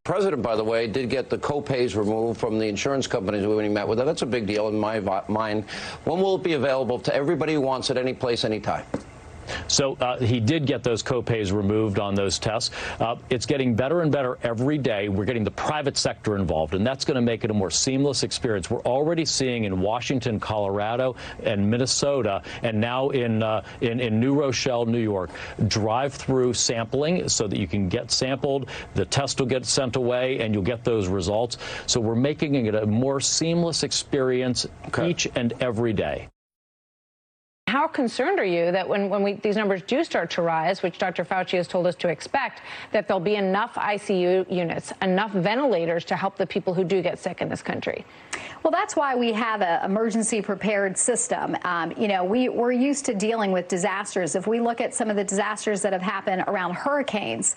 president, by the way, did get the co-pays removed from the insurance companies when he met with them. That's a big deal in my mind. When will it be available to everybody who wants it, any place, anytime? So he did get those co-pays removed on those tests. It's getting better and better every day. We're getting the private sector involved, and that's going to make it a more seamless experience. We're already seeing in Washington, Colorado, and Minnesota, and now in New Rochelle, New York, drive-through sampling so that you can get sampled, the test will get sent away, and you'll get those results. So we're making it a more seamless experience each and every day. How concerned are you that when these numbers do start to rise, which Dr. Fauci has told us to expect, that there'll be enough ICU units, enough ventilators to help the people who do get sick in this country? Well, that's why we have an emergency prepared system. You know, we're used to dealing with disasters. If we look at some of the disasters that have happened around hurricanes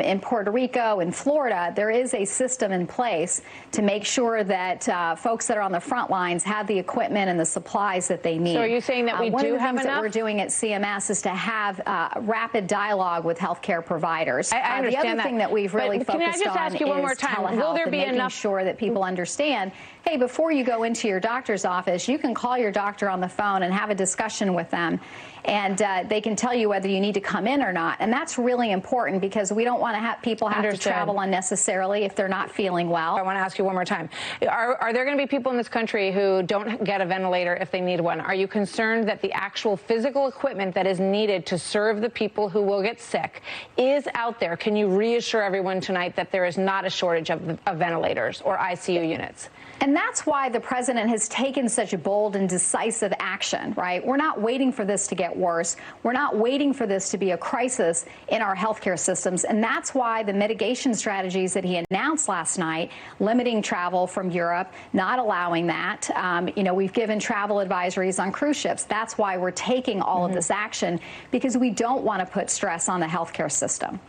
in Puerto Rico and Florida, there is a system in place to make sure that folks that are on the front lines have the equipment and the supplies that they need. So are you saying that we do have enough? One of the things that we're doing at CMS is to have rapid dialogue with healthcare providers. I understand the other thing that we've really focused on can I just ask you one more time? Will there be enough? Sure that people understand, hey, before you go into your doctor's office, you can call your doctor on the phone and have a discussion with them, and they can tell you whether you need to come in or not. And that's really important because we don't want to have people have to travel unnecessarily if they're not feeling well. I want to ask you one more time. Are there going to be people in this country who don't get a ventilator if they need one? Are you concerned that the actual physical equipment that is needed to serve the people who will get sick is out there? Can you reassure everyone tonight that there is not a shortage of ventilators or ICU units? And that's why the president has taken such a bold and decisive action, right? We're not waiting for this to get worse. We're not waiting for this to be a crisis in our healthcare systems. And that's why the mitigation strategies that he announced last night, limiting travel from Europe, not allowing that. You know, we've given travel advisories on cruise ships. That's why we're taking all of this action, because we don't want to put stress on the healthcare system.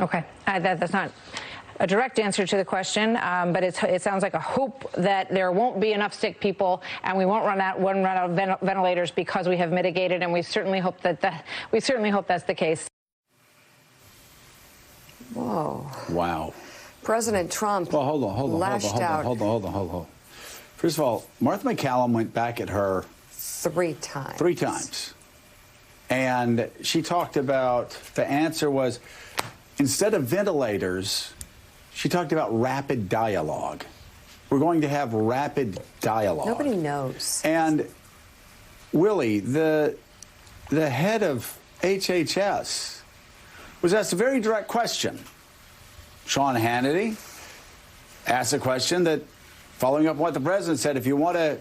Okay, that's not a direct answer to the question, but it sounds like a hope that there won't be enough sick people and we won't run out of ventilators because we have mitigated, and we certainly hope that that's the case. Whoa! Wow! President Trump. Well, hold on. First of all, Martha MacCallum went back at her 3 times. 3 times, and she talked about the answer was instead of ventilators. She talked about rapid dialogue. We're going to have rapid dialogue. Nobody knows. And Willie, the head of HHS was asked a very direct question. Sean Hannity asked a question that, following up what the president said, if you want a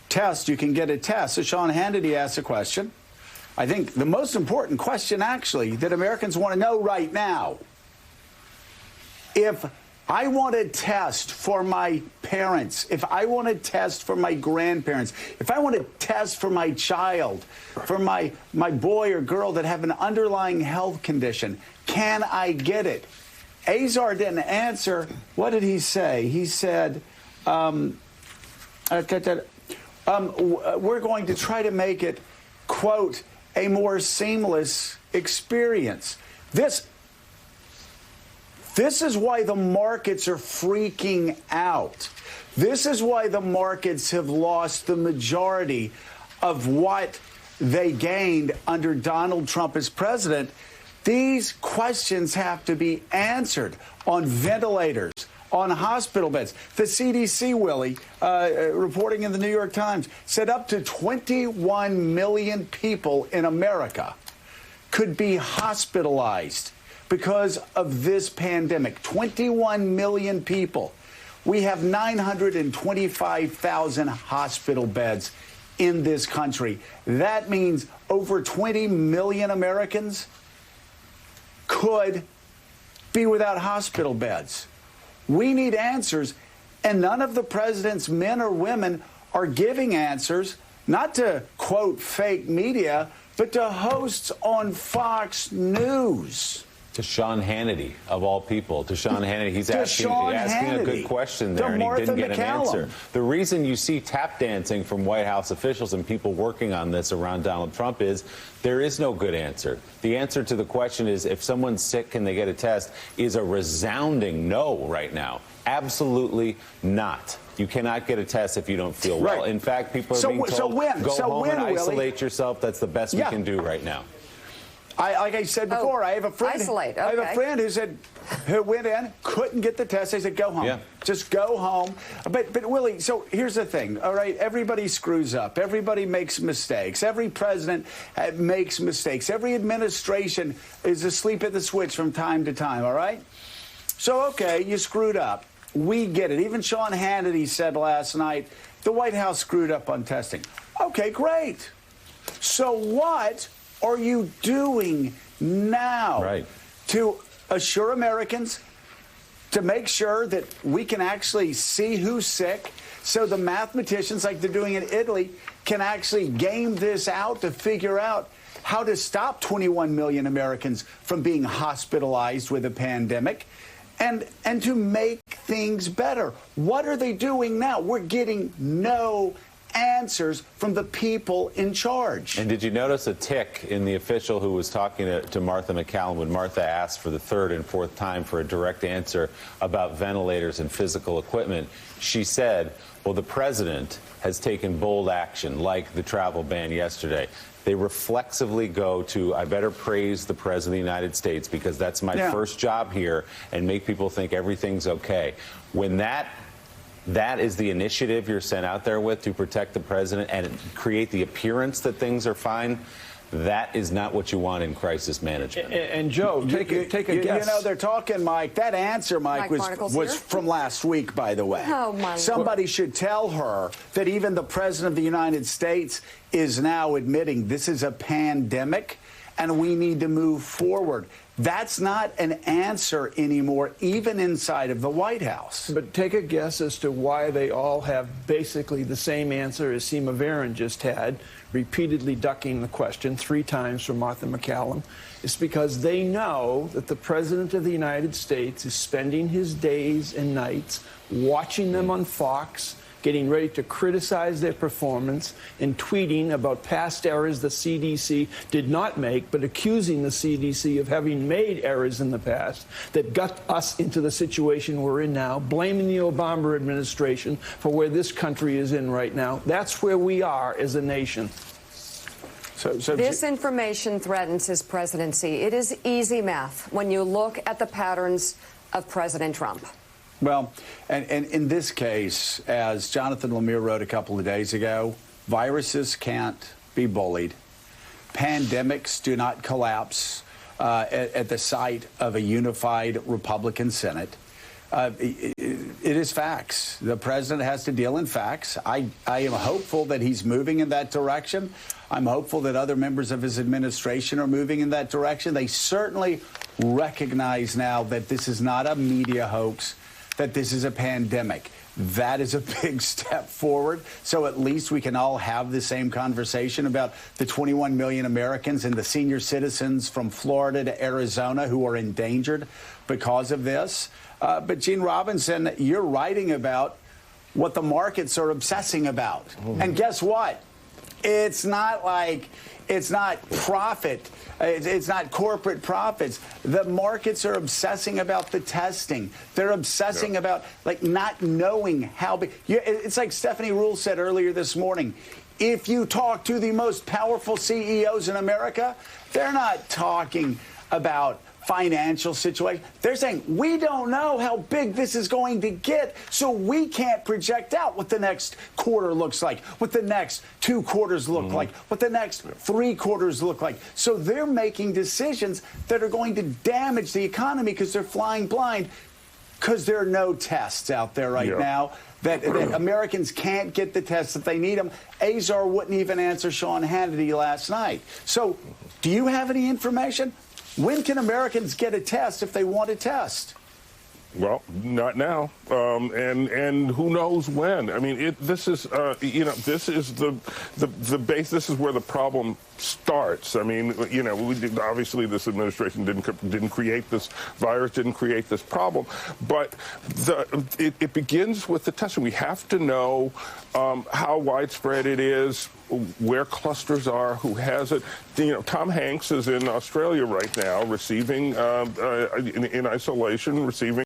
test, you can get a test. So Sean Hannity asked a question. I think the most important question, actually, that Americans want to know right now. If I want to test for my parents, if I want to test for my grandparents, if I want to test for my child, for my boy or girl that have an underlying health condition, can I get it? Azar didn't answer. What did he say? He said, we're going to try to make it, quote, a more seamless experience. This is why the markets are freaking out. This is why the markets have lost the majority of what they gained under Donald Trump as president. These questions have to be answered on ventilators, on hospital beds. The CDC, Willie, reporting in the New York Times, said up to 21 million people in America could be hospitalized because of this pandemic. 21 million people. We have 925,000 hospital beds in this country. That means over 20 million Americans could be without hospital beds. We need answers, and none of the president's men or women are giving answers, not to quote fake media, but to hosts on Fox News. To Sean Hannity, of all people. To Sean Hannity. He's asking a good question there, and he didn't get an answer. The reason you see tap dancing from White House officials and people working on this around Donald Trump is there is no good answer. The answer to the question is, if someone's sick, can they get a test, is a resounding no right now. Absolutely not. You cannot get a test if you don't feel well. Right. In fact, people are being told, go home and isolate yourself. That's the best we can do right now. Like I said before, I have a friend. Isolate. Okay. I have a friend who went in, couldn't get the test. They said, "Go home. Yeah. Just go home." But Willie, so here's the thing. All right, everybody screws up. Everybody makes mistakes. Every president makes mistakes. Every administration is asleep at the switch from time to time. All right. So okay, you screwed up. We get it. Even Sean Hannity said last night the White House screwed up on testing. Okay, great. So what are you doing now to assure Americans, to make sure that we can actually see who's sick, so the mathematicians, like they're doing in Italy, can actually game this out to figure out how to stop 21 million Americans from being hospitalized with a pandemic and to make things better? What are they doing now? We're getting no answers from the people in charge. And did you notice a tick in the official who was talking to Martha MacCallum when Martha asked for the third and fourth time for a direct answer about ventilators and physical equipment? She said, well, the president has taken bold action, like the travel ban yesterday. They reflexively go to, I better praise the President of the United States because that's my first job here, and make people think everything's okay. When that is the initiative you're sent out there with, to protect the president and create the appearance that things are fine, that is not what you want in crisis management. And Joe, take a guess. You know, they're talking, Mike. That answer, Mike was from last week, by the way. Oh, my Somebody should tell her that even the President of the United States is now admitting this is a pandemic and we need to move forward. That's not an answer anymore, even inside of the White House. But take a guess as to why they all have basically the same answer as Seema Varan just had, repeatedly ducking the question 3 times from Martha MacCallum. It's because they know that the President of the United States is spending his days and nights watching them on Fox, getting ready to criticize their performance, and tweeting about past errors the CDC did not make, but accusing the CDC of having made errors in the past that got us into the situation we're in now, blaming the Obama administration for where this country is in right now. That's where we are as a nation. So this information threatens his presidency. It is easy math when you look at the patterns of President Trump. Well, and in this case, as Jonathan Lemire wrote a couple of days ago, viruses can't be bullied. Pandemics do not collapse at the sight of a unified Republican Senate. It is facts. The president has to deal in facts. I am hopeful that he's moving in that direction. I'm hopeful that other members of his administration are moving in that direction. They certainly recognize now that this is not a media hoax, that this is a pandemic. That is a big step forward. So at least we can all have the same conversation about the 21 million Americans and the senior citizens from Florida to Arizona who are endangered because of this. But Gene Robinson, you're writing about what the markets are obsessing about. And guess what? It's not profit. It's not corporate profits. The markets are obsessing about the testing. They're obsessing about not knowing how big. It's like Stephanie Ruhle said earlier this morning. If you talk to the most powerful CEOs in America, they're not talking about financial situation. They're saying, we don't know how big this is going to get, so we can't project out what the next quarter looks like, what the next 2 quarters look like, what the next 3 quarters look like. So they're making decisions that are going to damage the economy because they're flying blind, because there are no tests out there right now. That Americans can't get the tests if they need them. Azar wouldn't even answer Sean Hannity last night. So do you have any information? When can Americans get a test if they want a test? Well, not now, and who knows when. I mean, this is this is the base. This is where the problem starts. I mean, obviously this administration didn't create this virus, didn't create this problem, but it begins with the testing. We have to know how widespread it is, where clusters are, who has it. Tom Hanks is in Australia right now, receiving in isolation, receiving